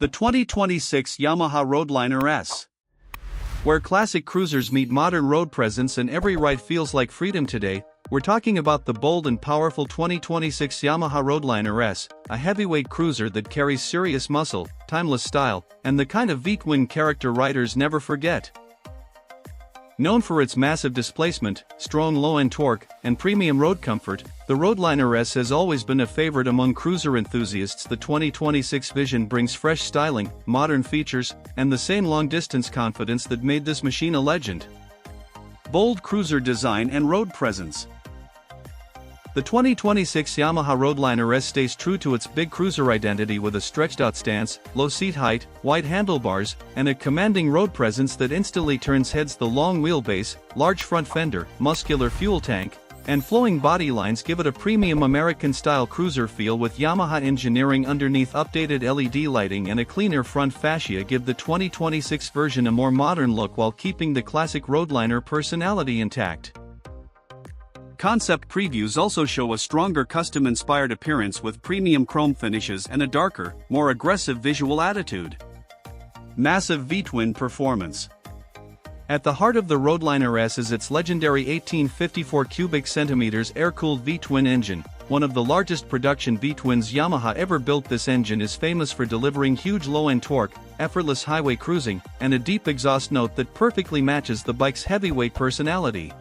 The 2026 Yamaha Roadliner S. Where classic cruisers meet modern road presence and every ride feels like freedom today, we're talking about the bold and powerful 2026 Yamaha Roadliner S, a heavyweight cruiser that carries serious muscle, timeless style, and the kind of V-twin character riders never forget. Known for its massive displacement, strong low-end torque, and premium road comfort, the Roadliner S has always been a favorite among cruiser enthusiasts. The 2026 Vision brings fresh styling, modern features, and the same long-distance confidence that made this machine a legend. Bold cruiser design and road presence. The 2026 Yamaha Roadliner S stays true to its big cruiser identity with a stretched-out stance, low seat height, wide handlebars, and a commanding road presence that instantly turns heads. The long wheelbase, large front fender, muscular fuel tank, and flowing body lines give it a premium American-style cruiser feel. With Yamaha engineering underneath, updated LED lighting and a cleaner front fascia give the 2026 version a more modern look while keeping the classic Roadliner personality intact. Concept previews also show a stronger custom-inspired appearance with premium chrome finishes and a darker, more aggressive visual attitude. Massive V-twin performance. At the heart of the Roadliner S is its legendary 1854 cubic centimeters air-cooled V-twin engine, one of the largest production V-twins Yamaha ever built. This engine is famous for delivering huge low-end torque, effortless highway cruising, and a deep exhaust note that perfectly matches the bike's heavyweight personality.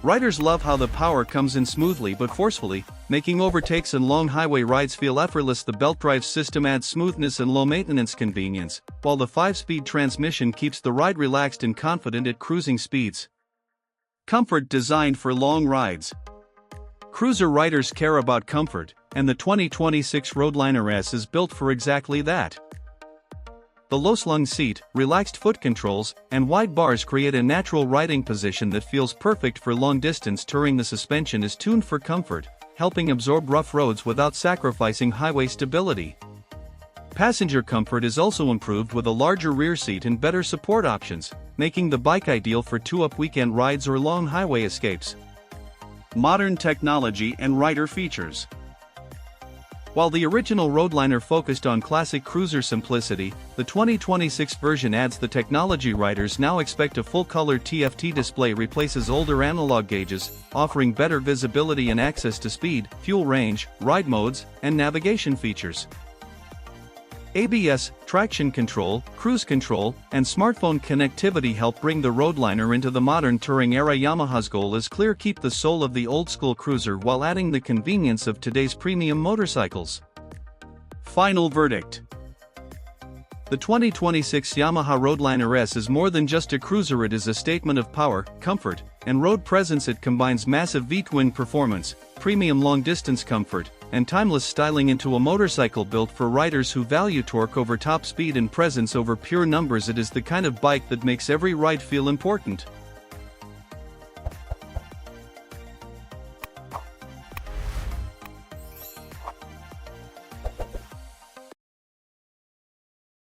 Riders love how the power comes in smoothly but forcefully, making overtakes and long highway rides feel effortless. The belt drive system adds smoothness and low-maintenance convenience, while the 5-speed transmission keeps the ride relaxed and confident at cruising speeds. Comfort designed for long rides. Cruiser riders care about comfort, and the 2026 Roadliner S is built for exactly that. The low-slung seat, relaxed foot controls, and wide bars create a natural riding position that feels perfect for long-distance touring. The suspension is tuned for comfort, helping absorb rough roads without sacrificing highway stability. Passenger comfort is also improved with a larger rear seat and better support options, making the bike ideal for two-up weekend rides or long highway escapes. Modern technology and rider features. While the original Roadliner focused on classic cruiser simplicity, the 2026 version adds the technology. Riders now expect a full-color TFT display replaces older analog gauges, offering better visibility and access to speed, fuel range, ride modes, and navigation features. ABS, traction control, cruise control, and smartphone connectivity help bring the Roadliner into the modern touring era. Yamaha's goal is clear: keep the soul of the old-school cruiser while adding the convenience of today's premium motorcycles. Final verdict. The 2026 Yamaha Roadliner S is more than just a cruiser. It is a statement of power, comfort, and road presence. It combines massive V-twin performance, premium long-distance comfort, and timeless styling into a motorcycle built for riders who value torque over top speed and presence over pure numbers. It is the kind of bike that makes every ride feel important.